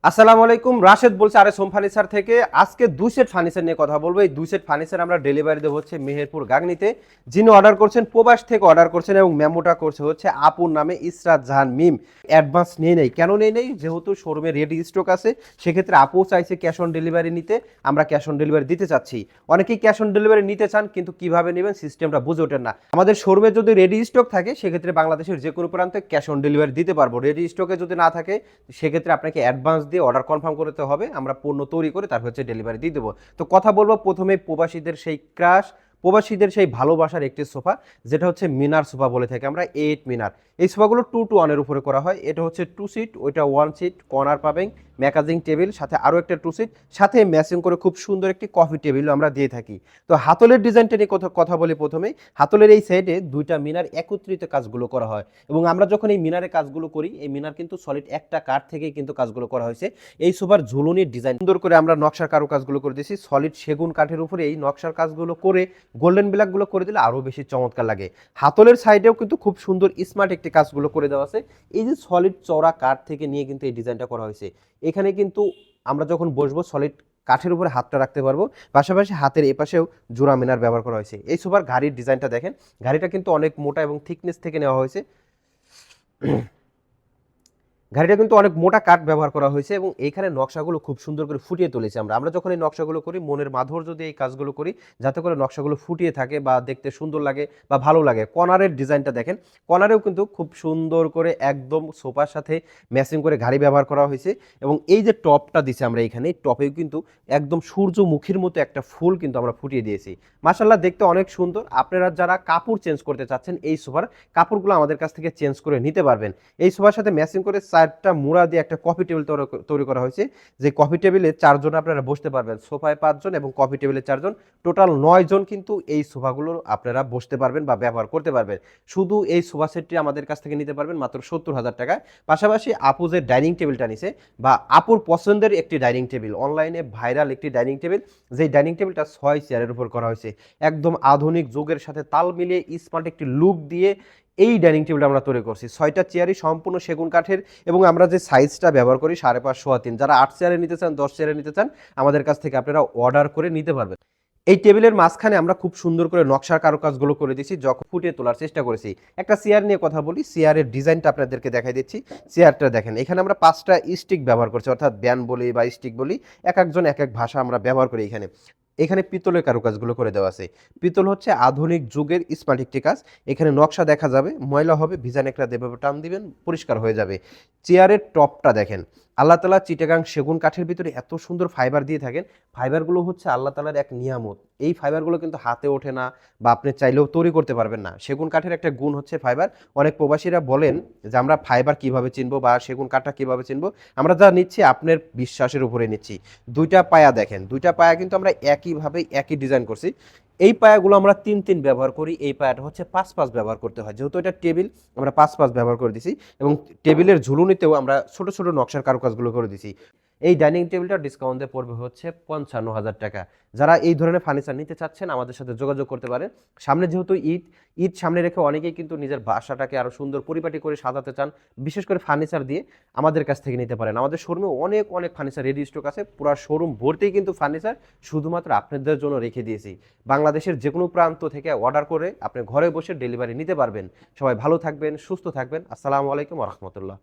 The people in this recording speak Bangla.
আসসালামু আলাইকুম, রাশেদ বলছি আর এস হোম ফার্নিচার থেকে। আজকে দুই সেট ফার্নিচার নিয়ে কথা বলবো। এই দুই সেট ফার্নিচার আমরা ডেলিভারি দেবো হচ্ছে মেহেরপুর গাগনীতে। যিনি অর্ডার করছেন প্রবাস থেকে অর্ডার করছেন এবং মেমোটা করছে হচ্ছে আপুর নামে ইসরাত জাহান মিম। অ্যাডভান্স নিয়ে নেই, কেন নেই নেই যেহেতু শোরুমে রেডি স্টক আছে, সেক্ষেত্রে আপু চাইছে ক্যাশ অন ডেলিভারি নিতে, আমরা ক্যাশ অন ডেলিভারি দিতে চাচ্ছি। অনেকেই ক্যাশ অন ডেলিভারি নিতে চান কিন্তু কিভাবে নেবেন সিস্টেমটা বুঝে ওঠেন না। আমাদের শোরুমে যদি রেডি স্টক থাকে সেক্ষেত্রে বাংলাদেশের যে কোনো প্রান্তে ক্যাশ অন ডেলিভারি দিতে পারবো। রেডি স্টকে যদি না থাকে সেক্ষেত্রে আপনাকে অ্যাডভান্স দিয়ে অর্ডার কনফার্ম করতে হবে, আমরা পণ্য তৈরি করে তারপর হচ্ছে ডেলিভারি দিয়ে দেবো। তো কথা বলবো প্রথমে প্রবাসীদের সেই ক্রাশ, প্রবাসীদের সেই ভালোবাসার একটি সোফা, যেটা হচ্ছে মিনার সোফা বলে থাকি আমরা, 8 মিনার। এই সোফাগুলো 2-1-এর উপরে করা হয়। এটা হচ্ছে 2 সিট, ওইটা 1 সিট, কর্নার পাবেন, ম্যাগাজিং টেবিল, সাথে আরও একটা 2 সিট, সাথে ম্যাচিং করে খুব সুন্দর একটি কফি টেবিলও আমরা দিয়ে থাকি। তো হাতলের ডিজাইনটা নিয়ে কথা বলি প্রথমেই। হাতলের এই সাইডে দুইটা মিনার একত্রিত কাজগুলো করা হয়, এবং আমরা যখন এই মিনারের কাজগুলো করি, এই মিনার কিন্তু সলিড একটা কাঠ থেকেই কিন্তু কাজগুলো করা হয়েছে। এই সোফার ঝুলনির ডিজাইন সুন্দর করে আমরা নকশার কারু কাজগুলো করে দিয়েছি সলিড সেগুন কাঠের উপরে। এই নকশার কাজগুলো করে গোল্ডেন ব্ল্যাকগুলো করে দিলে আরও বেশি চমৎকার লাগে। হাতলের সাইডেও কিন্তু খুব সুন্দর স্মার্ট একটি কাজগুলো করে দেওয়া আছে। এই যে সলিড চওড়া কাঠ থেকে নিয়ে কিন্তু এই ডিজাইনটা করা হয়েছে। এখানে কিন্তু আমরা যখন বসবো সলিড কাঠের উপরে হাতটা রাখতে পারবো, পাশাপাশি হাতের এপাশেও জোড়া মিনার ব্যবহার করা হয়েছে। এই সোফার গাড়ির ডিজাইনটা দেখেন, গাড়িটা কিন্তু অনেক মোটা এবং থিকনেস থেকে নেওয়া হয়েছে। গাড়িটা কিন্তু অনেক মোটা কাঠ ব্যবহার করা হয়েছে, এবং এইখানে নকশাগুলো খুব সুন্দর করে ফুটিয়ে তুলেছি আমরা। আমরা যখন এই নকশাগুলো করি মনের মাধুর্য দিয়ে এই কাজগুলো করি, যাতে করে নকশাগুলো ফুটিয়ে থাকে বা দেখতে সুন্দর লাগে বা ভালো লাগে। কর্নারের ডিজাইনটা দেখেন, কর্নারেও কিন্তু খুব সুন্দর করে একদম সোফার সাথে ম্যাচিং করে গাড়ি ব্যবহার করা হয়েছে। এবং এই যে টপটা দিছি আমরা এখানে, এই টপেও কিন্তু একদম সূর্যমুখীর মতো একটা ফুল কিন্তু আমরা ফুটিয়ে দিয়েছি। মাশাআল্লাহ, দেখতে অনেক সুন্দর। আপনারা যারা কাপড় চেঞ্জ করতে চাচ্ছেন, এই সোফার কাপড়গুলো আমাদের কাছ থেকে চেঞ্জ করে নিতে পারবেন। এই সোফার সাথে ম্যাচিং করে 4টা মুড়া দিয়ে একটা কফি টেবিল তৈরি করা হয়েছে, যে কফি টেবিলে 4 জন আপনারা বসতে পারবেন, সোফায় 5 জন এবং কফি টেবিলে 4 জন, টোটাল 9 জন কিন্তু এই সোফাগুলো আপনারা বসতে পারবেন বা ব্যবহার করতে পারবেন। শুধু এই সোফা সেটটি আমাদের কাছ থেকে নিতে পারবেন মাত্র 70,000 টাকায়। পাশাপাশি আপু যে ডাইনিং টেবিলটা নিছে, বা আপুর পছন্দের একটি ডাইনিং টেবিল, অনলাইনে ভাইরাল একটি ডাইনিং টেবিল, যেই ডাইনিং টেবিলটা 6 চেয়ারের উপর করা হয়েছে, একদম আধুনিক যুগের সাথে তাল মিলিয়ে স্মার্ট একটি লুক দিয়ে এই ডাইনিং টেবিলটা আমরা তৈরি করছি। 6টা চেয়ারই সম্পূর্ণ সেগুন কাঠের, এবং আমরা যে সাইজটা ব্যবহার করি 5.5 যারা 8 চেয়ারে নিতে চান, 10 চেয়ারে নিতে চান, আমাদের কাছ থেকে আপনারা অর্ডার করে নিতে পারবেন। এই টেবিলের মাঝখানে আমরা খুব সুন্দর করে নকশার কারুকাজগুলো করে দিয়েছি, যখন ফুটিয়ে তোলার চেষ্টা করেছি। একটা চেয়ার নিয়ে কথা বলি, চেয়ারের ডিজাইনটা আপনাদেরকে দেখাই দিচ্ছি। চেয়ারটা দেখেন, এখানে আমরা 5টা স্টিক ব্যবহার করছি, অর্থাৎ ব্যান বলি বা স্টিক বলি, এক একজন এক এক ভাষা আমরা ব্যবহার করি। এখানে এখানে পিতলের কারুকাজগুলো করে দেওয়া আছে। পিতল হচ্ছে আধুনিক যুগের স্মার্ট একটি কাজ। এখানে নকশা দেখা যাবে, ময়লা হবে ভিজা নেকড়া দেবে, টান দিবেন পরিষ্কার হয়ে যাবে। চেয়ারের টপটা দেখেন, আল্লাহ তালা চিটাগাং সেগুন কাঠের ভিতরে এত সুন্দর ফাইবার দিয়ে থাকেন। ফাইবারগুলো হচ্ছে আল্লাহ তালার এক নিয়ামত। এই ফাইবারগুলো কিন্তু হাতে ওঠে না, বা আপনি চাইলেও তৈরি করতে পারবেন না। সেগুন কাঠের একটা গুণ হচ্ছে ফাইবার। অনেক প্রবাসীরা বলেন যে আমরা ফাইবার কিভাবে চিনবো বা সেগুন কাঠটা কিভাবে চিনবো, আমরা যা নিচ্ছি আপনার বিশ্বাসের উপরে নিচ্ছি। দুইটা পায়া দেখেন, দুইটা পায়া কিন্তু আমরা একইভাবে একই ডিজাইন করছি। এই পায়াগুলো আমরা 3-3 ব্যবহার করি, এই পায়াটা হচ্ছে 5-5 ব্যবহার করতে হয়, যেহেতু এটা টেবিল আমরা 5-5 ব্যবহার করে দিছি। এবং টেবিলের ঝুলুনিতেও আমরা ছোট ছোট নকশার কারুকাজগুলো করে দিছি। এই ডাইনিং টেবিলটা ডিসকাউন্টে পড়বে হচ্ছে 55,000 টাকা। যারা এই ধরনের ফার্নিচার নিতে চাচ্ছেন আমাদের সাথে যোগাযোগ করতে পারেন। সামনে যেহেতু ঈদ, ঈদ সামনে রেখে অনেকেই কিন্তু নিজের বাসাটাকে আরও সুন্দর পরিপাটি করে সাজাতে চান, বিশেষ করে ফার্নিচার দিয়ে, আমাদের কাছ থেকে নিতে পারেন। আমাদের শোরুমে অনেক অনেক ফার্নিচার রেডি স্টক আছে, পুরো শোরুম ভর্তিই কিন্তু ফার্নিচার শুধুমাত্র আপনাদের জন্য রেখে দিয়েছি। বাংলাদেশের যে কোনো প্রান্ত থেকে অর্ডার করে আপনি ঘরে বসে ডেলিভারি নিতে পারবেন। সবাই ভালো থাকবেন, সুস্থ থাকবেন। আসসালামু আলাইকুম ওয়া রাহমাতুল্লাহ।